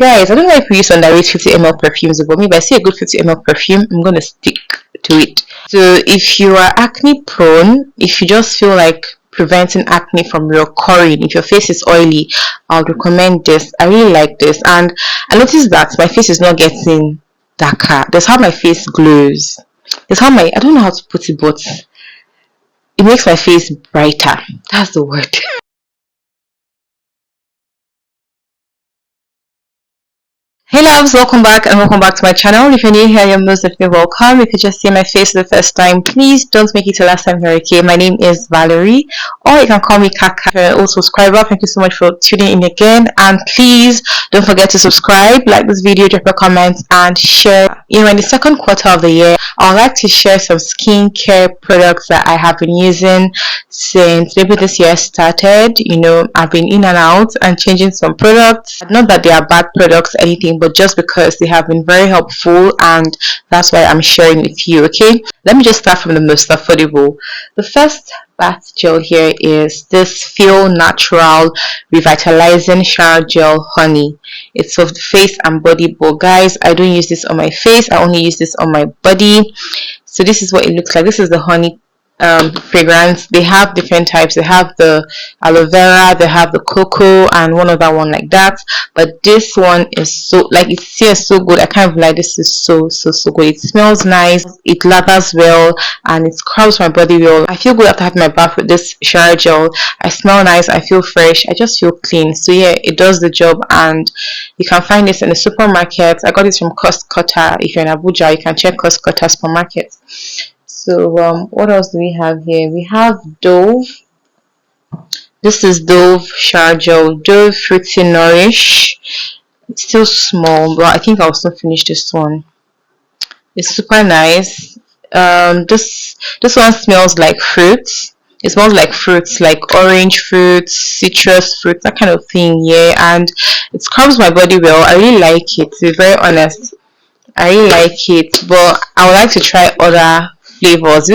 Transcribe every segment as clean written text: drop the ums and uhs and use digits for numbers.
Guys, I don't know if we use underrated 50 ml perfumes, but maybe I see a good 50 ml perfume, I'm gonna stick to it. So if you are acne prone, if you just feel like preventing acne from recurring, if your face is oily, I would recommend this. I really like this, and I noticed that my face is not getting darker. That's how my face glows. That's how I don't know how to put it, but it makes my face brighter. That's the word. Hey loves, welcome back and welcome back to my channel. If you're new here, you're most definitely welcome. If you just see my face for the first time, please don't make it the last time here, okay? My name is Valerie, or you can call me Kaka. If you're also a subscriber, thank you so much for tuning in again. And please don't forget to subscribe, like this video, drop a comment, and share. You know, in the second quarter of the year, I would like to share some skincare products that I have been using since maybe this year started. You know, I've been in and out and changing some products. Not that they are bad products or anything, but just because they have been very helpful, and that's why I'm sharing with you. Okay, let me just start from the most affordable. The first bath gel here is this Feel Natural Revitalizing Shower Gel Honey. It's of the face and body, but guys, I don't use this on my face, I only use this on my body. So this is what it looks like. This is the honey fragrance. They have different types. They have the aloe vera, they have the cocoa, and one other one like that. But this one is so, like, it smells so good. I can't even lie, this is so good. It smells nice, it lathers well, and it scrubs my body well. I feel good after having my bath with this shower gel. I smell nice, I feel fresh, I just feel clean. So yeah, it does the job, and you can find this in the supermarket. I got this from Cost Cutter. If you're in Abuja, you can check Cost Cutter supermarket. So what else do we have here? We have Dove. This is Dove shower gel, Dove Fruity Nourish. It's still small, but I think I'll still finish this one. It's super nice. This one smells like fruits. It smells like fruits, like orange fruits, citrus fruits, that kind of thing. Yeah, and it scrubs my body well. I really like it, to be very honest. I really like it, but I would like to try other flavors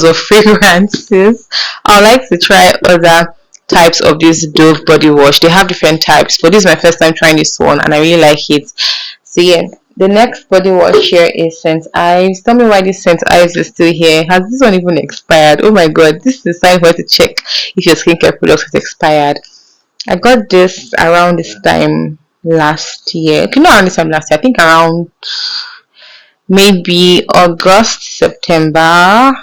of fragrances. I would like to try other types of this Dove body wash. They have different types, but this is my first time trying this one, and I really like it. So yeah, the next body wash here is St. Ives. Tell me why this St. Ives is still here. Has this one even expired? Oh my god, this is a sign for you to check if your skincare product has expired. I got this around this time last year. Okay, not around this time last year, I think around maybe August, September.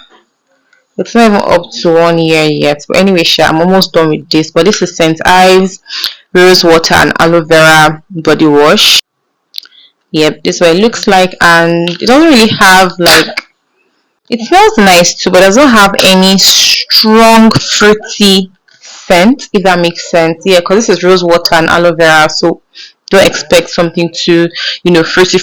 It's not even up to 1 year yet, but anyway, sure, I'm almost done with this. But this is St. Ives rose water and aloe vera body wash. Yep, this is what it looks like, and it doesn't really have, like, it smells nice too, but it doesn't have any strong fruity scent, if that makes sense. Yeah, because this is rose water and aloe vera, so don't expect something too, you know, fruity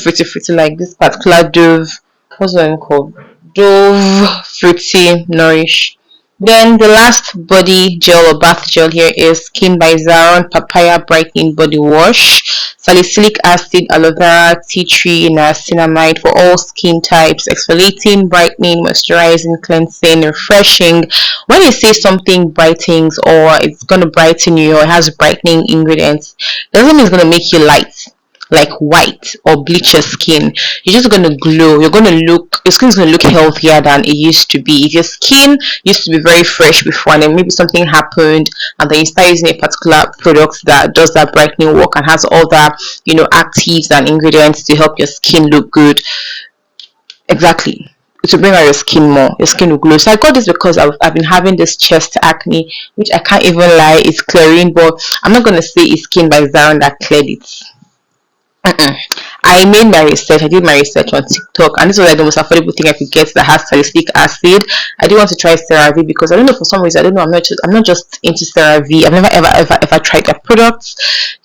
like this particular Dove. What's the one called? Dove Fruity Nourish. Then the last body gel or bath gel here is Skin by Zaron Papaya Brightening Body Wash. Salicylic acid, aloe vera, tea tree, nasinamite for all skin types. Exfoliating, brightening, moisturizing, cleansing, refreshing. When you say something brightens or it's going to brighten you or it has brightening ingredients, it doesn't mean it's going to make you light, like white, or bleach your skin. You're just going to glow. You're going to look, your skin's going to look healthier than it used to be. If your skin used to be very fresh before, and then maybe something happened, and then you start using a particular product that does that brightening work and has all that, you know, actives and ingredients to help your skin look good, exactly, to bring out your skin more, your skin will glow. So I got this because I've been having this chest acne, which I can't even lie, it's clearing, but I'm not going to say it's Skin by Zaron that cleared it. I made my research. I did my research on TikTok, and this was like the most affordable thing I could get that has salicylic acid. I do want to try CeraVe because I don't know, for some reason, I don't know, I'm not just into CeraVe. I've never ever tried their products,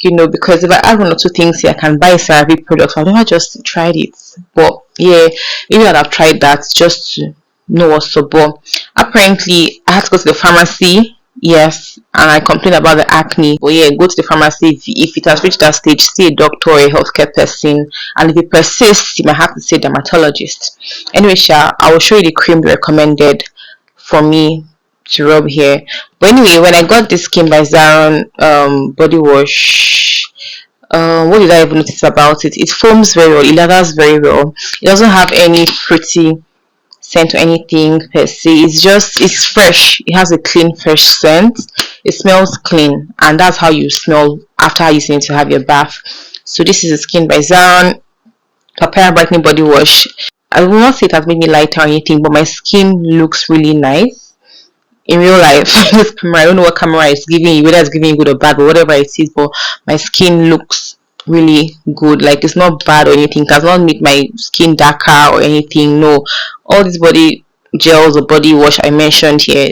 you know, because if I add 1 or 2 things here, I can buy CeraVe products. I've never just tried it, but yeah, maybe I'd have tried that just to know what's up. But apparently, I had to go to the pharmacy. Yes, and I complained about the acne. But yeah, go to the pharmacy if it has reached that stage. See a doctor or a healthcare person, and if it persists, you might have to see a dermatologist. Anyway, I will show you the cream they recommended for me to rub here. But anyway, when I got this Skin by Zaron body wash, What did I even notice about it? It foams very well, it lathers very well. It doesn't have any fruity scent or anything per se. It's fresh. It has a clean, fresh scent. It smells clean, and that's how you smell after using it to have your bath. So this is the Skin by Zaron Papaya Brightening Body Wash. I will not say it has made me lighter or anything, but my skin looks really nice in real life. This camera, I don't know what camera is giving you, whether it's giving you good or bad, but whatever it is, but my skin looks really good. Like, it's not bad or anything. It does not make my skin darker or anything. No, all these body gels or body wash I mentioned here,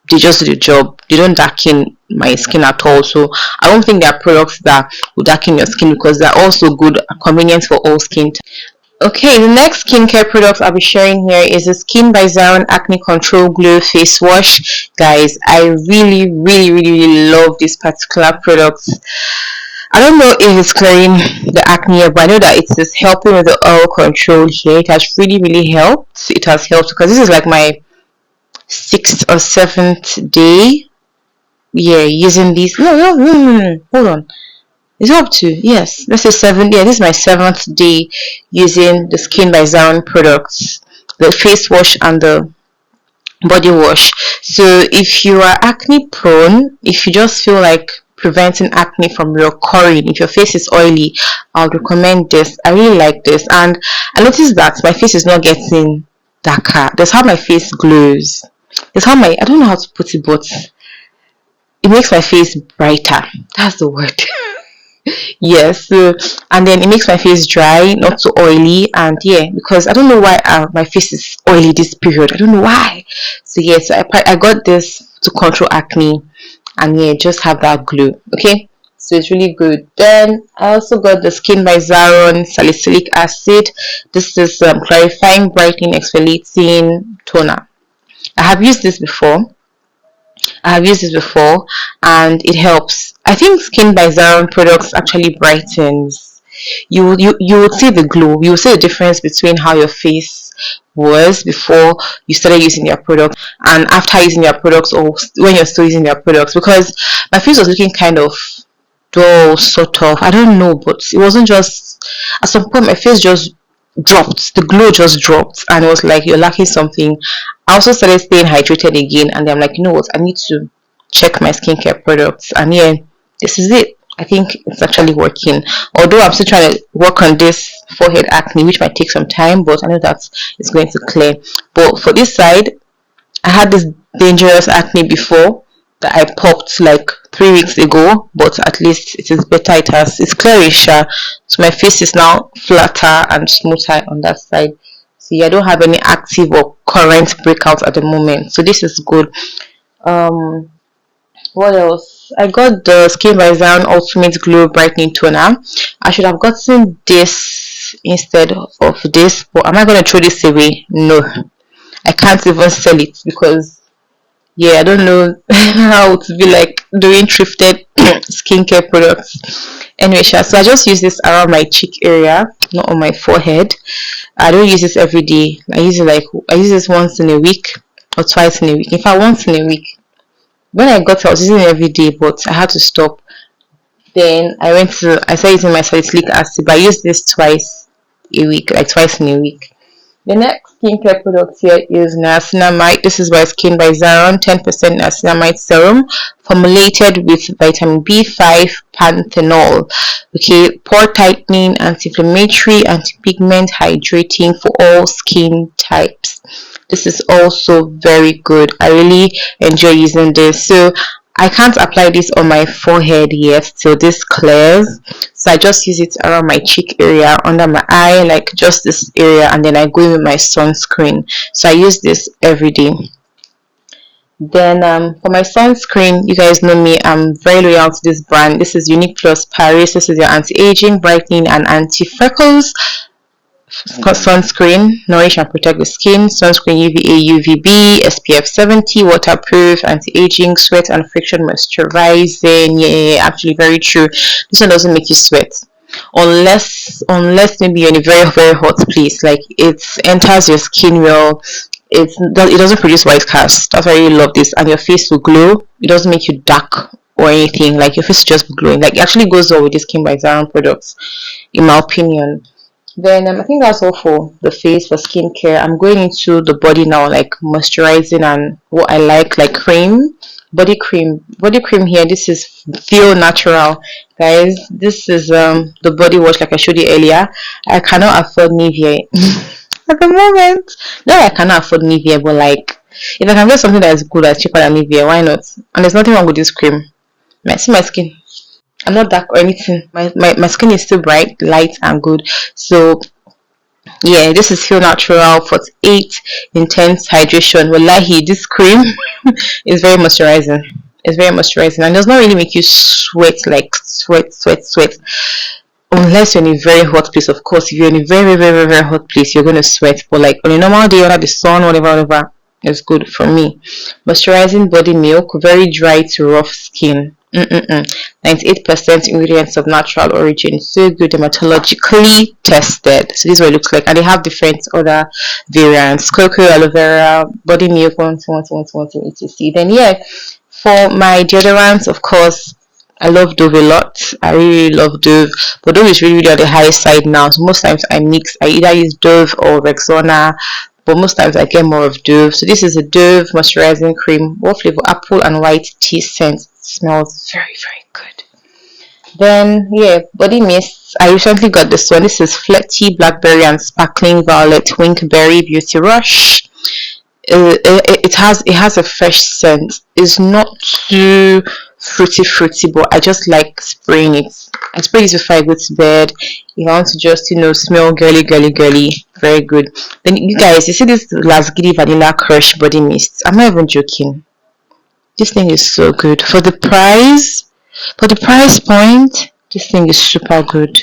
they just do the job. They don't darken my skin at all. So I don't think there are products that will darken your skin, because they're also good, convenient for all skin types. Okay, the next skincare product I'll be sharing here is the Skin by Zaron Acne Control Glow Face Wash. Guys, I really love this particular product. I don't know if it's clearing the acne, but I know that it is helping with the oil control here. It has really helped. It has helped because this is like my 6th or 7th day, yeah, using these. No, hold on. It's up to, yes, this is 7th. Yeah, this is my 7th day using the Skin by Zaron products, the face wash and the body wash. So if you are acne prone, if you just feel like preventing acne from recurring, if your face is oily, I would recommend this. I really like this, and I noticed that my face is not getting darker. That's how my face glows. That's how I don't know how to put it, but it makes my face brighter. That's the word. Yes, so, and then it makes my face dry, not so oily, and yeah, because I don't know why my face is oily this period. I don't know why. So yeah, so I got this to control acne, and yeah, just have that glow. Okay, so it's really good. Then I also got the Skin by Zaron Salicylic Acid. This is clarifying, brightening, exfoliating toner. I have used this before. And it helps. I think Skin by Zaron products actually brightens. You would see the glow. You will see the difference between how your face was before you started using their product and after using their products, or when you're still using their products, because my face was looking kind of dull, sort of. I don't know, but it wasn't just, at some point my face just dropped, the glow just dropped, and it was like you're lacking something. I also started staying hydrated again, and I'm like, you know what, I need to check my skincare products, and yeah, this is it. I think it's actually working, although I'm still trying to work on this forehead acne, which might take some time, but I know that it's going to clear. But for this side, I had this dangerous acne before that I popped like 3 weeks ago, but at least it is better. It's clearish, so my face is now flatter and smoother on that side. So yeah, I don't have any active or current breakouts at the moment, so this is good. What else? I got the Skin by Zaron Ultimate Glow Brightening Toner. I should have gotten this instead of this, but am I going to throw this away? No, I can't even sell it, because yeah, I don't know how to be like doing thrifted skincare products. Anyway, so I just use this around my cheek area, not on my forehead. I don't use this every day. I use this once in a week or twice in a week. In fact, once in a week. When I got it, I was using it every day, but I had to stop. Then I started using my salicylic acid, but I use this twice a week, like twice in a week. The next skincare product here is nasinamite. This is by Skin by Zaron 10% nasinamite serum, formulated with vitamin B5 panthenol. Okay, pore tightening, anti-inflammatory, anti-pigment, hydrating for all skin types. This is also very good. I really enjoy using this. So I can't apply this on my forehead yet till this clears, so I just use it around my cheek area, under my eye, like just this area, and then I go in with my sunscreen. So I use this every day. Then for my sunscreen, you guys know me, I'm very loyal to this brand. This is Unique Plus Paris. This is your anti-aging, brightening, and anti-freckles sunscreen. Nourish and protect the skin. Sunscreen UVA, UVB, SPF 70, waterproof, anti-aging, sweat and friction moisturizing. Yeah, actually very true. This one doesn't make you sweat, unless maybe you're in a very hot place. Like, it enters your skin well. It doesn't produce white cast. That's why I really love this, and your face will glow. It doesn't make you dark or anything. Like your face will just be glowing. Like it actually goes well with the Skin by Zaran products, in my opinion. Then I think that's all for the face for skincare. I'm going into the body now, like moisturizing and what I like cream, body cream here. This is Feel Natural, guys. This is the body wash like I showed you earlier. I cannot afford Nivea at the moment. No, I cannot afford Nivea, but like if I can get something that is good, that's cheaper than Nivea, why not? And there's nothing wrong with this cream. See my skin. I'm not dark or anything. My skin is still bright, light, and good. So yeah, this is Feel Natural 48 Intense Hydration. Wallahi, this cream is very moisturizing. It's very moisturizing and does not really make you sweat, like sweat. Unless you're in a very hot place, of course. If you're in a very hot place, you're gonna sweat. But like on a normal day under the sun, whatever, it's good for me. Moisturizing body milk, very dry to rough skin. 98% ingredients of natural origin, so good, dermatologically tested. So this is what it looks like, and they have different other variants: cocoa, aloe vera, body milk, etc. Then yeah, for my deodorants, of course, I love Dove a lot. I really love Dove, but Dove is really on the high side now. So most times I either use Dove or Rexona, but most times I get more of Dove. So this is a Dove moisturizing cream, what flavor? Apple and white tea scent. Smells very good. Then yeah, body mists. I recently got this one. This is Flirty Blackberry and Sparkling Violet Winkberry Beauty Rush. It has a fresh scent. It's not too fruity, but I just like spraying it. I spray this before I go to bed. If I want to just smell girly, very good. Then you guys, you see this Lasgidi Vanilla Crush body mist? I'm not even joking. This thing is so good for the price. For the price point, this thing is super good.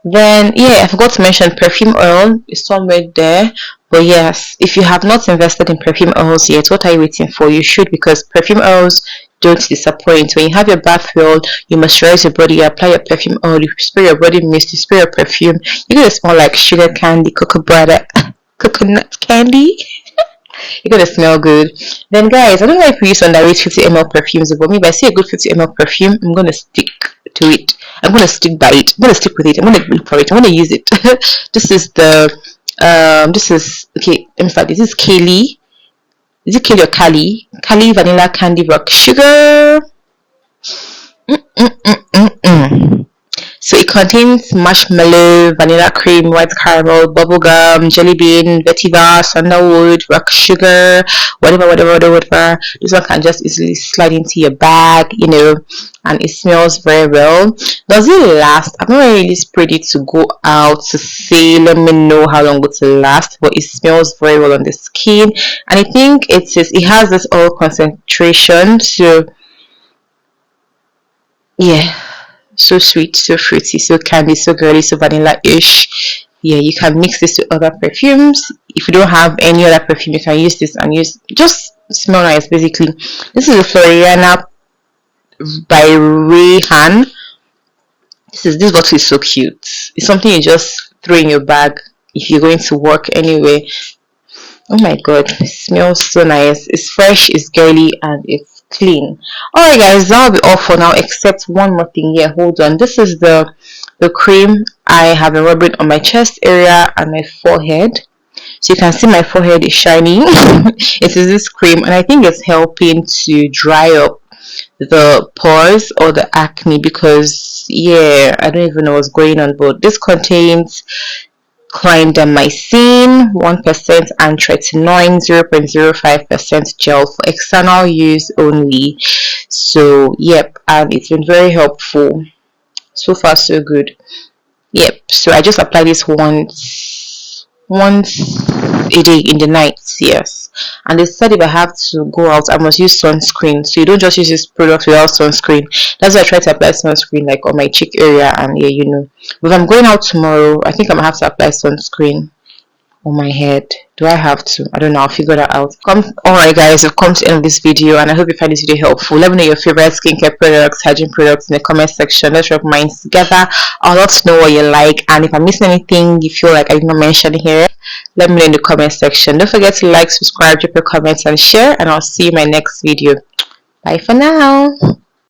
Then yeah, I forgot to mention perfume oil is somewhere there. But yes, if you have not invested in perfume oils yet, what are you waiting for? You should, because perfume oils don't disappoint. When you have your bath oil, you moisturize your body, you apply your perfume oil, you spray your body mist, you spray your perfume, you're gonna smell like sugar candy, cocoa butter, coconut candy. You're gonna smell good. Then guys, I don't know if we use underrate 50 ml perfumes, but maybe I see a good 50 ml perfume, I'm gonna stick to it. I'm gonna stick by it. I'm gonna stick with it. I'm gonna look for it. I'm gonna use it. This is okay, let me start. This is Kaylee. Is it Kaylee or Kali? Kali Vanilla Candy Rock Sugar. So it contains marshmallow, vanilla cream, white caramel, bubblegum, jelly bean, vetiver, sandalwood, rock sugar, whatever. This one can just easily slide into your bag, and it smells very well. Does it last? I've not really sprayed it to go out to say, let me know how long it will last, but it smells very well on the skin. And I think it has this oil concentration, so yeah. So sweet, so fruity, so candy, so girly, so vanilla-ish. Yeah, you can mix this with other perfumes. If you don't have any other perfume, you can use this and just smell nice. Basically, this is a Floriana by Rayhan. This bottle is so cute. It's something you just throw in your bag if you're going to work anyway. Oh my god, it smells so nice. It's fresh, it's girly, and it's clean. Alright guys, that'll be all for now, except one more thing. Yeah, hold on. This is the cream I have been rubbing on my chest area and my forehead. So you can see my forehead is shiny. It is this cream, and I think it's helping to dry up the pores or the acne, because yeah, I don't even know what's going on, but this contains clindamycin 1% and tretinoin 0.05% gel for external use only. So yep, and it's been very helpful. So far so good. Yep, so I just apply this once a day in the night. Yes, and they said if I have to go out, I must use sunscreen. So you don't just use this product without sunscreen. That's why I try to apply sunscreen like on my cheek area, and yeah, but if I'm going out tomorrow, I think I'm gonna have to apply sunscreen on my head. Do I have to? I don't know. I'll figure that out. Alright guys, we've come to the end of this video, and I hope you find this video helpful. Let me know your favorite skincare products, hygiene products in the comment section. Let's rub minds together. I'd love to know what you like, and if I'm missing anything you feel like I did not mention here, let me know in the comment section. Don't forget to like, subscribe, drop your comments, and share, and I'll see you in my next video. Bye for now.